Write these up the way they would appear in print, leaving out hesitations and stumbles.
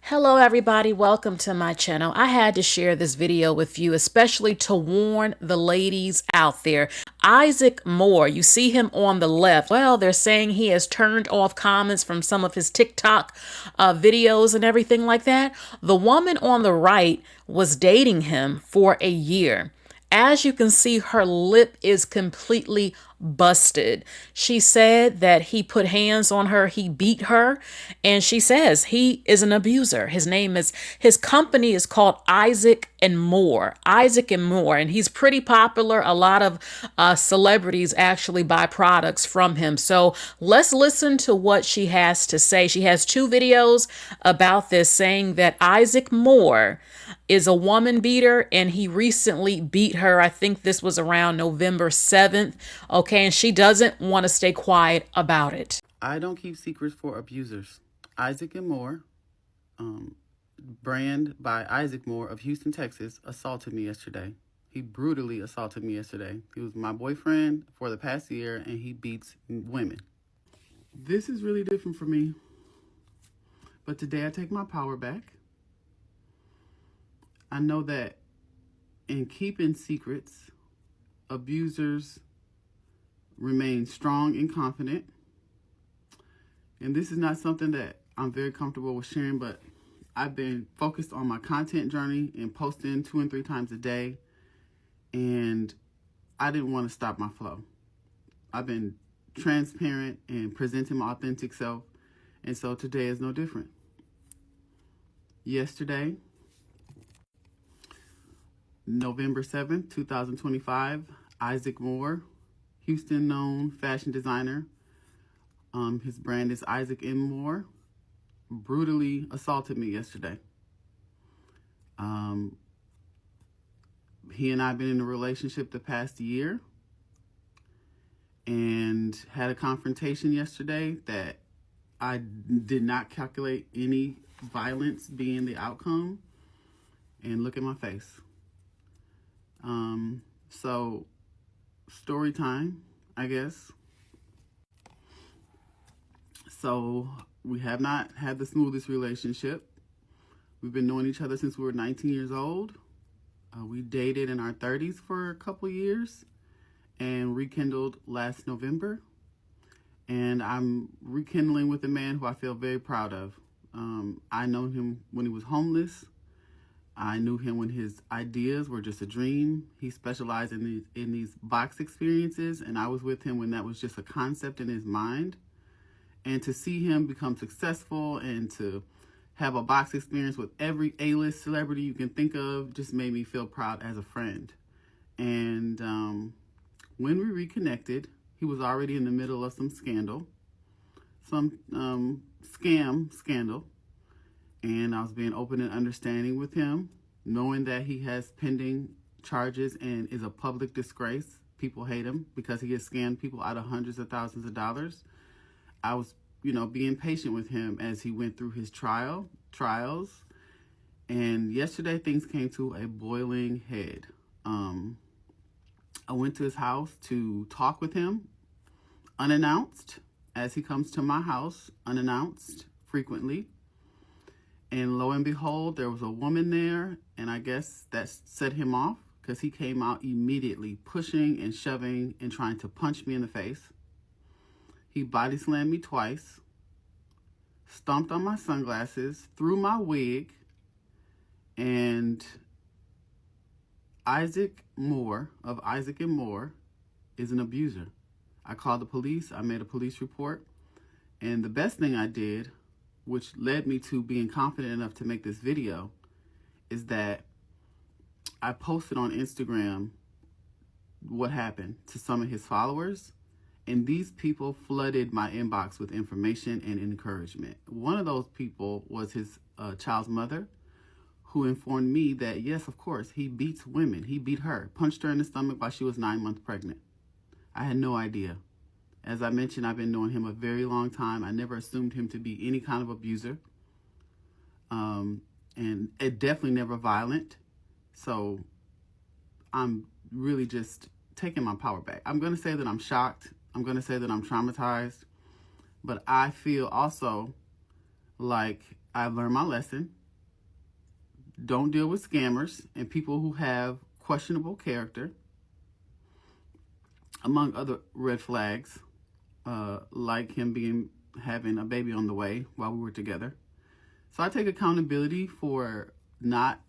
Hello everybody, welcome to my channel. I had to share this video with you, especially to warn the ladies out there. Isaac Moore, you see him on the left. Well, they're saying he has turned off comments from some of his TikTok videos and everything like that. The woman on the right was dating him for a year. As you can see, her lip is completely busted. She said that he put hands on her, he beat her, and she says he is an abuser. His company is called Isaac and Moore. Isaac and Moore, and he's pretty popular. A lot of celebrities actually buy products from him. So let's listen to what she has to say. She has two videos about this, saying that Isaac Moore is a woman beater and he recently beat her. I think this was around November 7th. Okay, and she doesn't want to stay quiet about it. I don't keep secrets for abusers. Isaac and Moore, brand by Isaac Moore of Houston, Texas, assaulted me yesterday. He brutally assaulted me yesterday. He was my boyfriend for the past year and he beats women. This is really different for me. But today I take my power back. I know that in keeping secrets, abusers remain strong and confident. And this is not something that I'm very comfortable with sharing, but I've been focused on my content journey and posting 2 and 3 times a day. And I didn't want to stop my flow. I've been transparent and presenting my authentic self. And so today is no different. Yesterday, November 7th, 2025, Isaac Moore, Houston known fashion designer. His brand is Isaac M. Moore, brutally assaulted me yesterday. He and I have been in a relationship the past year and had a confrontation yesterday that I did not calculate any violence being the outcome. And look at my face. So story time, I guess. So we have not had the smoothest relationship. We've been knowing each other since we were 19 years old. We dated in our 30s for a couple years and rekindled last November. And I'm rekindling with a man who I feel very proud of. I know him when he was homeless. I knew him when his ideas were just a dream. He specialized in these box experiences, and I was with him when that was just a concept in his mind. And to see him become successful and to have a box experience with every A-list celebrity you can think of just made me feel proud as a friend. And when we reconnected, he was already in the middle of some scandal, some scam scandal. And I was being open and understanding with him, knowing that he has pending charges and is a public disgrace. People hate him because he has scammed people out of hundreds of thousands of dollars. I was, being patient with him as he went through his trials. And yesterday things came to a boiling head. I went to his house to talk with him unannounced, as he comes to my house unannounced frequently. And lo and behold, there was a woman there, and I guess that set him off because he came out immediately pushing and shoving and trying to punch me in the face. He body slammed me twice, stomped on my sunglasses, threw my wig, and Isaac Moore of Isaac and Moore is an abuser. I called the police. I made a police report. And the best thing I did, which led me to being confident enough to make this video, is that I posted on Instagram what happened to some of his followers, and these people flooded my inbox with information and encouragement. One of those people was his child's mother, who informed me that, yes, of course, he beats women. He beat her, punched her in the stomach while she was 9 months pregnant. I had no idea. As I mentioned, I've been knowing him a very long time. I never assumed him to be any kind of abuser. And it definitely never violent. So I'm really just taking my power back. I'm going to say that I'm shocked. I'm going to say that I'm traumatized. But I feel also like I've learned my lesson. Don't deal with scammers and people who have questionable character, among other red flags, like him having a baby on the way while we were together. So I take accountability for not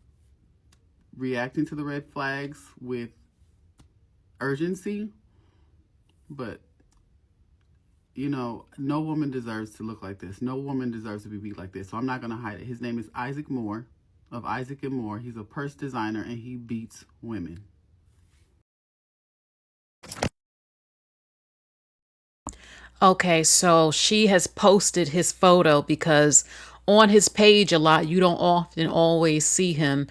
reacting to the red flags with urgency, but you know, no woman deserves to look like this. No woman deserves to be beat like this. So I'm not going to hide it. His name is Isaac Moore of Isaac and Moore. He's a purse designer and he beats women. Okay, so she has posted his photo because on his page a lot, you don't often always see him.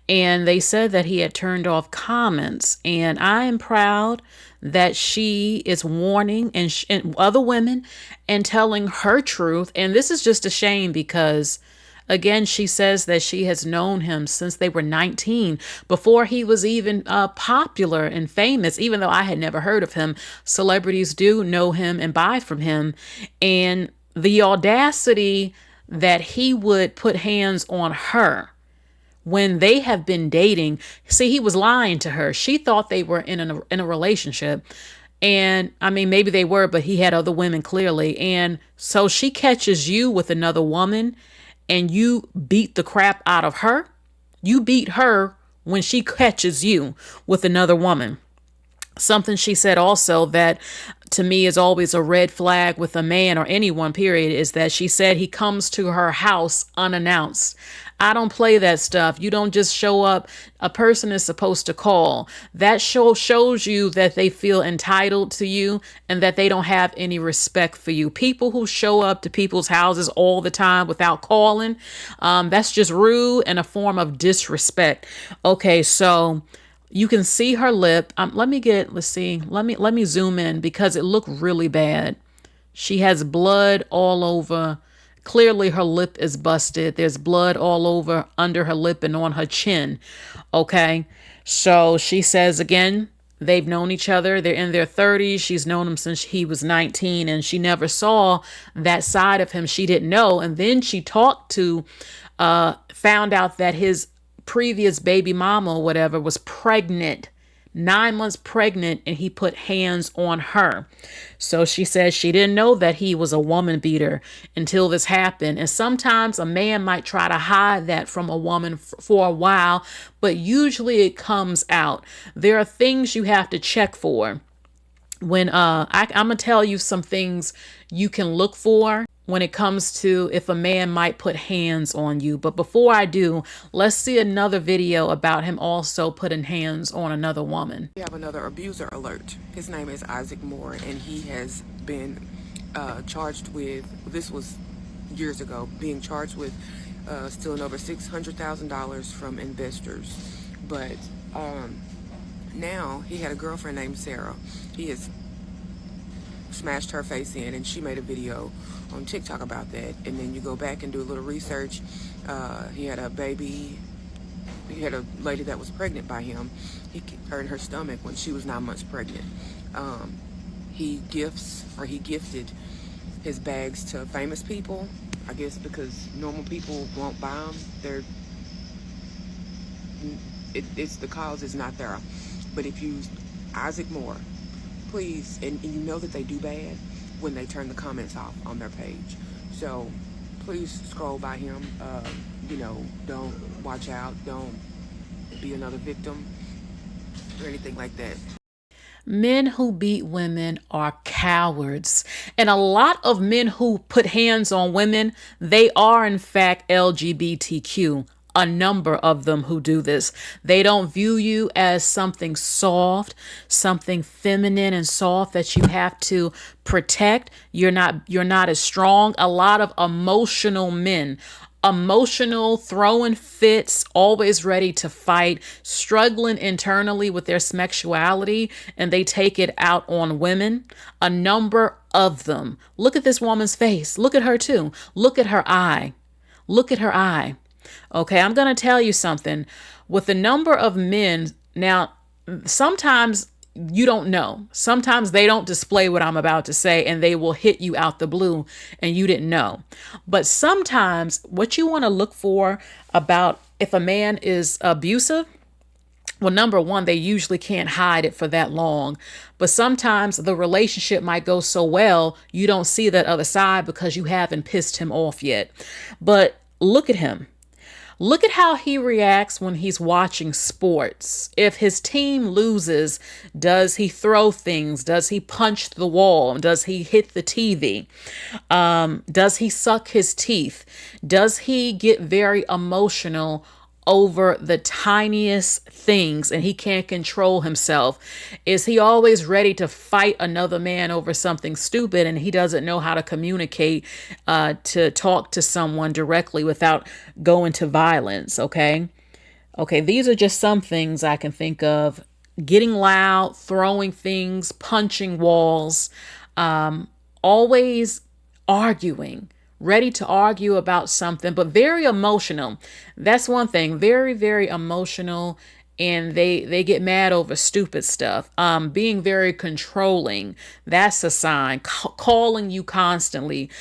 And they said that he had turned off comments. And I am proud that she is warning and other women and telling her truth. And this is just a shame because again, she says that she has known him since they were 19, before he was even popular and famous, even though I had never heard of him. Celebrities do know him and buy from him. And the audacity that he would put hands on her when they have been dating. See, he was lying to her. She thought they were in a relationship. And I mean, maybe they were, but he had other women clearly. And so she catches you with another woman and you beat the crap out of her. You beat her when she catches you with another woman. Something she said also that to me is always a red flag with a man or anyone, period, is that she said he comes to her house unannounced. I don't play that stuff. You don't just show up. A person is supposed to call. That shows you that they feel entitled to you and that they don't have any respect for you. People who show up to people's houses all the time without calling, that's just rude and a form of disrespect. Okay, so you can see her lip. Let's see. Let me zoom in because it looked really bad. She has blood all over. Clearly her lip is busted. There's blood all over under her lip and on her chin. Okay. So she says again, they've known each other. They're in their 30s. She's known him since he was 19 and she never saw that side of him. She didn't know. And then she found out that his previous baby mama or whatever was pregnant, 9 months pregnant, and he put hands on her. So she says she didn't know that he was a woman beater until this happened. And sometimes a man might try to hide that from a woman for a while, but usually it comes out. There are things you have to check for. When I'm gonna tell you some things you can look for when it comes to if a man might put hands on you. But before I do, let's see another video about him also putting hands on another woman. We have another abuser alert. His name is Isaac Moore, and he has been charged with, this was years ago, being charged with stealing over $600,000 from investors. But now he had a girlfriend named Sarah. He has smashed her face in, and she made a video on TikTok about that. And then you go back and do a little research. He had a baby. He had a lady that was pregnant by him. He hurt her stomach when she was 9 months pregnant. He gifted his bags to famous people, I guess because normal people won't buy them. It's the cause is not there. But if you, Isaac Moore, please, and you know that they do bad when they turn the comments off on their page. So please scroll by him. Don't watch out. Don't be another victim or anything like that. Men who beat women are cowards. And a lot of men who put hands on women, they are in fact LGBTQ. A number of them who do this. They don't view you as something soft, something feminine and soft that you have to protect. You're not as strong. A lot of emotional men, emotional, throwing fits, always ready to fight, struggling internally with their sexuality, and they take it out on women. A number of them. Look at this woman's face. Look at her too. Look at her eye. Look at her eye. Okay, I'm going to tell you something. With the number of men, now, sometimes you don't know. Sometimes they don't display what I'm about to say and they will hit you out the blue and you didn't know. But sometimes what you want to look for about if a man is abusive, well, number one, they usually can't hide it for that long. But sometimes the relationship might go so well, you don't see that other side because you haven't pissed him off yet. But look at him. Look at how he reacts when he's watching sports. If his team loses, does he throw things? Does he punch the wall? Does he hit the TV? Does he suck his teeth? Does he get very emotional over the tiniest things and he can't control himself? Is he always ready to fight another man over something stupid and he doesn't know how to communicate, to talk to someone directly without going to violence? Okay, these are just some things I can think of. Getting loud, throwing things, punching walls, always arguing, ready to argue about something, but very emotional. That's one thing. Very, very emotional. And they get mad over stupid stuff. Being very controlling. That's a sign. Calling you constantly.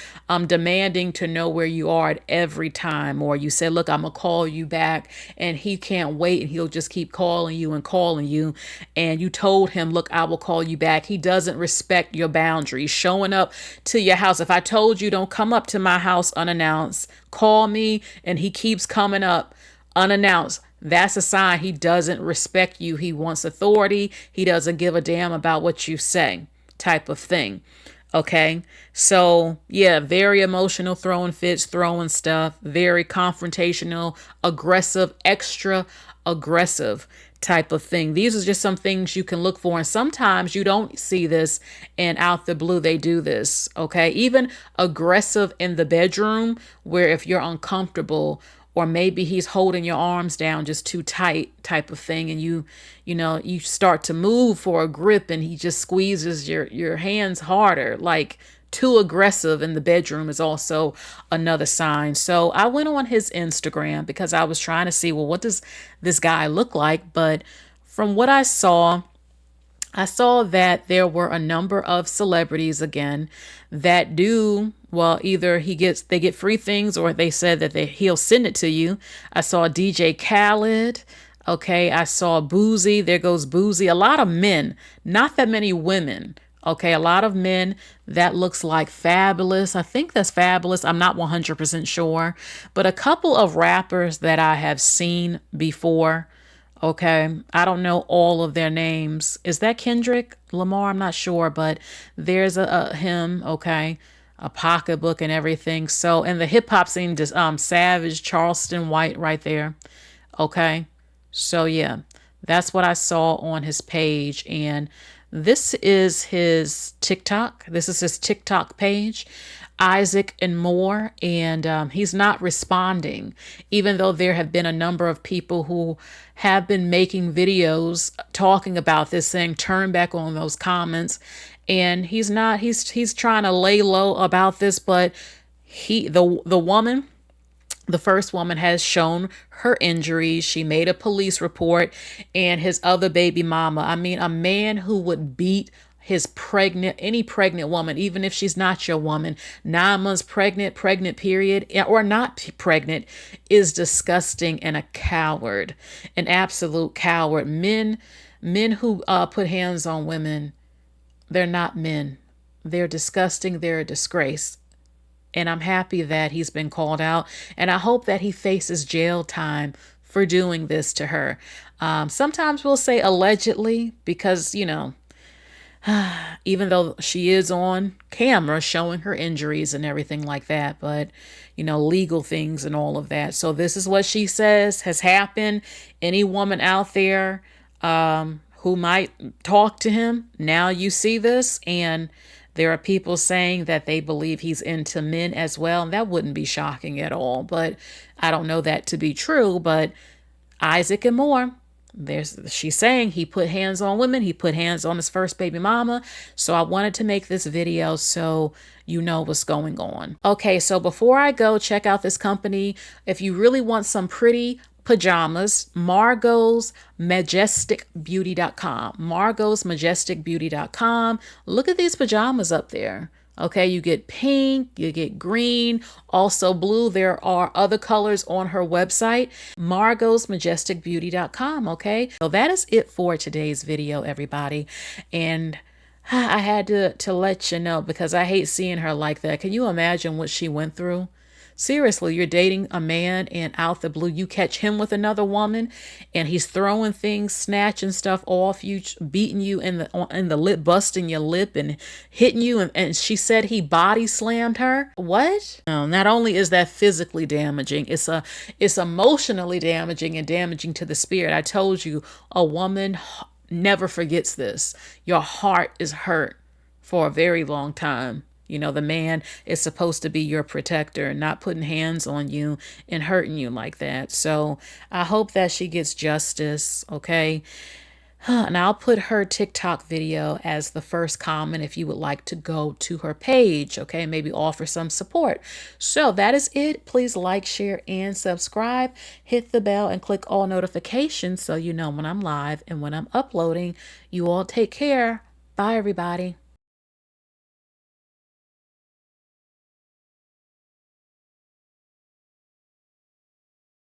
Demanding to know where you are at every time. Or you say, look, I'm going to call you back. And he can't wait. And he'll just keep calling you and calling you. And you told him, look, I will call you back. He doesn't respect your boundaries. Showing up to your house. If I told you don't come up to my house unannounced, call me. And he keeps coming up unannounced. That's a sign he doesn't respect you. He wants authority. He doesn't give a damn about what you say, type of thing. Okay. So yeah, very emotional, throwing fits, throwing stuff, very confrontational, aggressive, extra aggressive type of thing. These are just some things you can look for. And sometimes you don't see this and out the blue, they do this. Okay. Even aggressive in the bedroom where if you're uncomfortable, or maybe he's holding your arms down just too tight type of thing. And you start to move for a grip and he just squeezes your hands harder. Like too aggressive in the bedroom is also another sign. So I went on his Instagram because I was trying to see, well, what does this guy look like? But from what I saw that there were a number of celebrities again that do, well, either they get free things or they said that he'll send it to you. I saw DJ Khaled. Okay. I saw Boozy. There goes Boozy. A lot of men, not that many women. Okay. A lot of men. That looks like Fabulous. I think that's Fabulous. I'm not 100% sure, but a couple of rappers that I have seen before. Okay. I don't know all of their names. Is that Kendrick Lamar? I'm not sure, but there's a him. Okay. A pocketbook and everything. So, and the hip hop scene, just, Savage, Charleston White right there. Okay. So yeah, that's what I saw on his page. And this is his TikTok. This is his TikTok page. Isaac and more, and he's not responding, even though there have been a number of people who have been making videos talking about this, saying turn back on those comments, and he's not. He's trying to lay low about this, but the woman. The first woman has shown her injuries. She made a police report, and his other baby mama. I mean, a man who would beat any pregnant woman, even if she's not your woman, 9 months pregnant period, or not pregnant, is disgusting and a coward, an absolute coward. Men who put hands on women, they're not men. They're disgusting. They're a disgrace. And I'm happy that he's been called out. And I hope that he faces jail time for doing this to her. Sometimes we'll say allegedly because, even though she is on camera showing her injuries and everything like that, but, legal things and all of that. So this is what she says has happened. Any woman out there who might talk to him, now you see this, and there are people saying that they believe he's into men as well. And that wouldn't be shocking at all, but I don't know that to be true. But Isaac and more, she's saying he put hands on women. He put hands on his first baby mama. So I wanted to make this video so you know what's going on. Okay, so before I go, check out this company. If you really want some pretty pajamas, margosmajesticbeauty.com. margosmajesticbeauty.com. Look at these pajamas up there. Okay, you get pink, you get green, also blue. There are other colors on her website, margosmajesticbeauty.com. Okay, so that is it for today's video, everybody. And I had to let you know, because I hate seeing her like that. Can you imagine what she went through? Seriously, you're dating a man and out the blue, you catch him with another woman and he's throwing things, snatching stuff off you, beating you in the lip, busting your lip and hitting you. And she said he body slammed her. What? No, not only is that physically damaging, it's emotionally damaging and damaging to the spirit. I told you, a woman never forgets this. Your heart is hurt for a very long time. You know, the man is supposed to be your protector, not putting hands on you and hurting you like that. So I hope that she gets justice, okay? And I'll put her TikTok video as the first comment if you would like to go to her page, okay? Maybe offer some support. So that is it. Please like, share, and subscribe. Hit the bell and click all notifications so you know when I'm live and when I'm uploading. You all take care. Bye, everybody.